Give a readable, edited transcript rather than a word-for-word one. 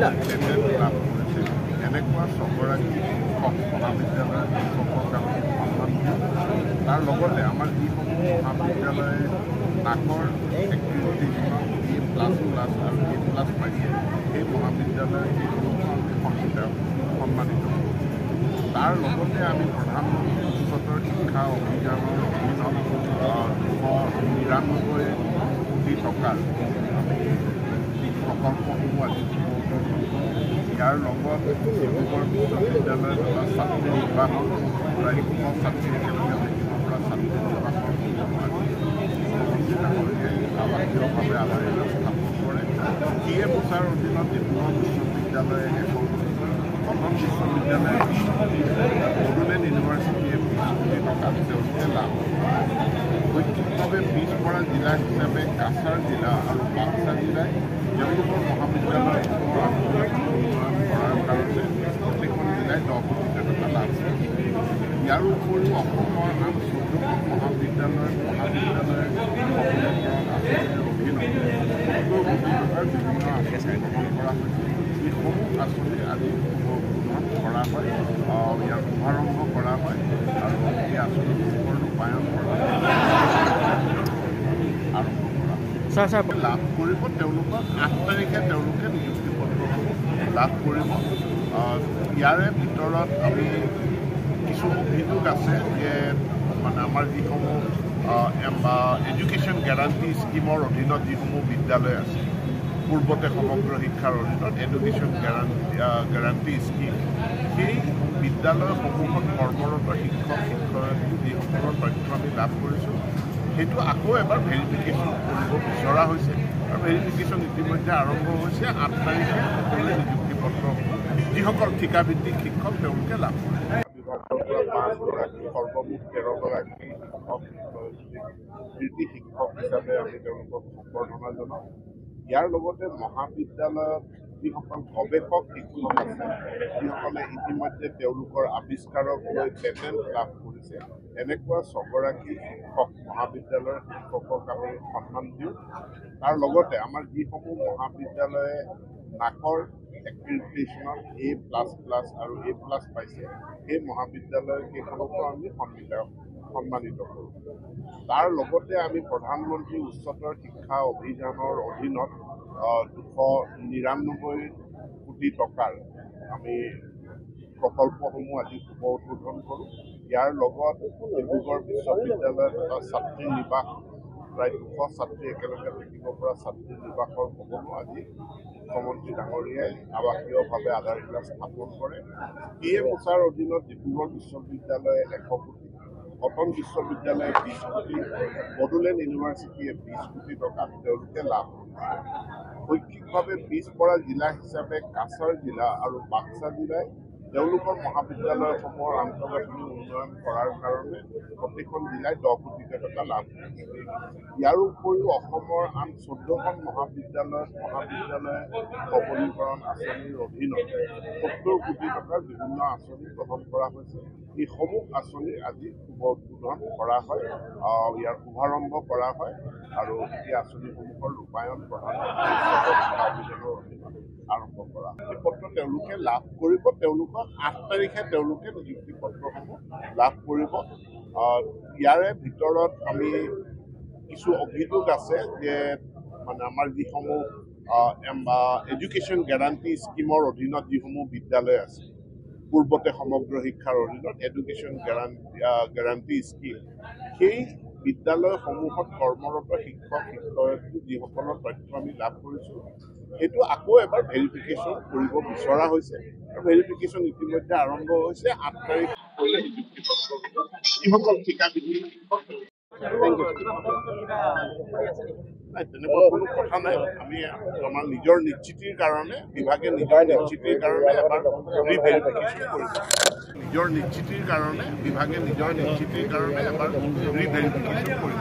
লাভ কৰিছে এনেকুৱা ছগৰাকী শিক্ষক মহাবিদ্যালয়ৰ শিক্ষকক আমি সন্মান দিওঁ। তাৰ লগতে আমাৰ যিসমূহ মহাবিদ্যালয়ে নাকৰ এক্ৰিডিটেশ্যনত A++ আৰু A+ পাইছে সেই মহাবিদ্যালয়ৰ সেইসমূহক আমি সন্মানিত কৰোঁ। তাৰ লগতে আমি প্ৰধানমন্ত্ৰী উচ্চতৰ শিক্ষা অভিযানৰ অধীনত 299 কোটি টকাৰ আমি প্ৰকল্পসমূহ আজি ইয়াৰ লগত ডিব্ৰুগড় বিশ্ববিদ্যালয়ৰ এটা ছাত্ৰী নিবাসৰ প্ৰায় 100 ছাত্ৰী একেলগে থাকিব পৰা ছাত্ৰী নিবাসৰ আৱাসীয়ভাৱে আধাৰিত স্থাপন কৰে। সিয়ে মোচাৰ অধীনত ডিব্ৰুগড় বিশ্ববিদ্যালয়ে এখন কটন বিশ্ববিদ্যালয়ে বড়োলেণ্ড ইউনিভাৰ্চিটিয়ে 20 কোটি টকা তেওঁলোকে লাভ শৈক্ষিকভাৱে পিছপৰা জিলা হিচাপে কাছাৰ জিলা আৰু বাক্সা জিলাই তেওঁলোকৰ মহাবিদ্যালয়সমূহৰ আন্তঃগাঁথনি উন্নয়ন কৰাৰ কাৰণে প্ৰত্যেকখন জিলাই 10 কোটি টকা লাভ কৰিছে। ইয়াৰ উপৰিও অসমৰ আন 14খন মহাবিদ্যালয়ৰ সবলীকৰণ আঁচনিৰ অধীনত 70 কোটি টকাৰ বিভিন্ন আঁচনি গ্ৰহণ কৰা হৈছে। এইসমূহ আঁচনি আজি উদ্বোধন কৰা হয়, ইয়াৰ শুভাৰম্ভ কৰা হয় আৰু এই আঁচনিসমূহৰ ৰূপায়ণ আৰম্ভ কৰা লাভ কৰিব। তেওঁলোকক 8 তাৰিখে তেওঁলোকে নিযুক্তি পত্ৰসমূহ লাভ কৰিব। ইয়াৰে ভিতৰত আমি কিছু অভিযোগ আছে যে মানে আমাৰ যিসমূহ এডুকেশ্যন গেৰাণ্টি স্কিমৰ অধীনত যিসমূহ বিদ্যালয় আছে পূৰ্বতে সমগ্ৰ শিক্ষাৰ অধীনত এডুকেশ্যন গেৰাণ্টি স্কিম সেই বিদ্যালয়সমূহত কৰ্মৰত শিক্ষক শিক্ষয়িত্ৰী যিসকলৰ তথ্য আমি লাভ কৰিছোঁ সেইটো আকৌ এবাৰ ভেৰিফিকেশ্যন কৰিব বিচৰা হৈছে আৰু ভেৰিফিকেশ্যন ইতিমধ্যে আৰম্ভ হৈছে। 8 তাৰিখে সকলোৱে নিযুক্তি পত্ৰসমূহ যিসকল ঠিকাভিত্তিক শিক্ষক তেওঁলোকে লাভ কৰে। বিভাগৰ পৰা 5 গৰাকী সৰ্বমুঠ 13 গৰাকী শিক্ষক কৃতি শিক্ষক হিচাপে আমি তেওঁলোকক সম্বৰ্ধনা জনাওঁ। ইয়াৰ লগতে মহাবিদ্যালয়ত যিসকল গৱেষক শিক্ষক আছে যিসকলে ইতিমধ্যে তেওঁলোকৰ আৱিষ্কাৰক লৈ পেটেণ্ট লাভ কৰিছে এনেকুৱা 6 গৰাকী শিক্ষক মহাবিদ্যালয়ৰ শিক্ষকক আমি সন্মান দিওঁ। তাৰ লগতে আমাৰ যিসমূহ মহাবিদ্যালয়ে নাকৰ এক্ৰিডিটেশ্যনত A++ আৰু A+ পাইছে সেই মহাবিদ্যালয় কেইখনকো আমি সন্মানিত কৰোঁ। তাৰ লগতে আমি প্ৰধানমন্ত্ৰী উচ্চতৰ শিক্ষা অভিযানৰ অধীনত 299 কোটি টকাৰ আমি প্ৰকল্পসমূহ আজি শুভ উদ্বোধন কৰোঁ। ইয়াৰ লগত ডিব্ৰুগড় বিশ্ববিদ্যালয়ত এটা ছাত্ৰী নিবাস প্ৰায় 200 ছাত্ৰী একেলগে থাকিব পৰা ছাত্ৰী নিবাসৰ ভৱনো আজি মুখ্যমন্ত্ৰী ডাঙৰীয়াই আৱাসীয়ভাৱে আধাৰিত স্থাপন কৰে। সিয়ে মোচাৰ অধীনত ডিব্ৰুগড় বিশ্ববিদ্যালয়ে 100 কোটি, কটন বিশ্ববিদ্যালয়ে 20 কোটি, বড়োলেণ্ড ইউনিভাৰ্চিটিয়ে 20 কোটি টকা তেওঁলোকে লাভ কৰিছে। শৈক্ষিকভাৱে পিছপৰা জিলা হিচাপে কাছাৰ জিলা আৰু বাক্সা জিলাই তেওঁলোকৰ মহাবিদ্যালয়সমূহৰ আন্তঃগাঁথনি উন্নয়ন কৰাৰ কাৰণে প্ৰতিখন জিলাই 10 কোটি টকা লাভ কৰিছে। ইয়াৰ উপৰিও অসমৰ আন 14খন মহাবিদ্যালয়ে সবলীকৰণ আঁচনিৰ অধীনত 70 কোটি টকাৰ বিভিন্ন আঁচনি গ্ৰহণ কৰা হৈছে। এইসমূহ আঁচনি আজি শুভ উদ্বোধন কৰা হয়, ইয়াৰ শুভাৰম্ভ কৰা হয় আৰু এই আঁচনিসমূহৰ ৰূপায়ণ প্ৰধানমন্ত্ৰী অভিযানৰ অধীনত আৰম্ভ কৰা হয়। এই পত্ৰ তেওঁলোকে লাভ কৰিব। তেওঁলোকক 8 তাৰিখে তেওঁলোকে নিযুক্তি পত্ৰসমূহ লাভ কৰিব। ইয়াৰে ভিতৰত আমি কিছু অভিযোগ আছে যে মানে আমাৰ যিসমূহ এডুকেশ্যন গেৰাণ্টি স্কিমৰ অধীনত যিসমূহ বিদ্যালয় আছে পূৰ্বতে সমগ্ৰ শিক্ষাৰ অধীনত এডুকেশ্যন গেৰাণ্টি স্কিম সেই বিদ্যালয়সমূহত কৰ্মৰত শিক্ষক শিক্ষয়িত্ৰী যিসকলৰ তথ্য আমি লাভ কৰিছোঁ সেইটো আকৌ এবাৰ ভেৰিফিকেশ্যন কৰিব বিচৰা হৈছে আৰু ভেৰিফিকেশ্যন ইতিমধ্যে আৰম্ভ হৈছে। 8 তাৰিখ যিসকল ঠিকাভিত্তিক শিক্ষক তেনেকুৱা কোনো কথা নাই। আমি আমাৰ নিজৰ নিশ্চিতিৰ কাৰণে বিভাগে নিজৰ নিশ্চিতিৰ কাৰণে এবাৰ ৰিভেৰিফিকেশ্যন কৰিব। নিজৰ নিশ্চিতিৰ কাৰণে বিভাগে নিজৰ নিশ্চিতিৰ কাৰণে এবাৰ ৰিভেৰিফিকেশ্যন কৰিব।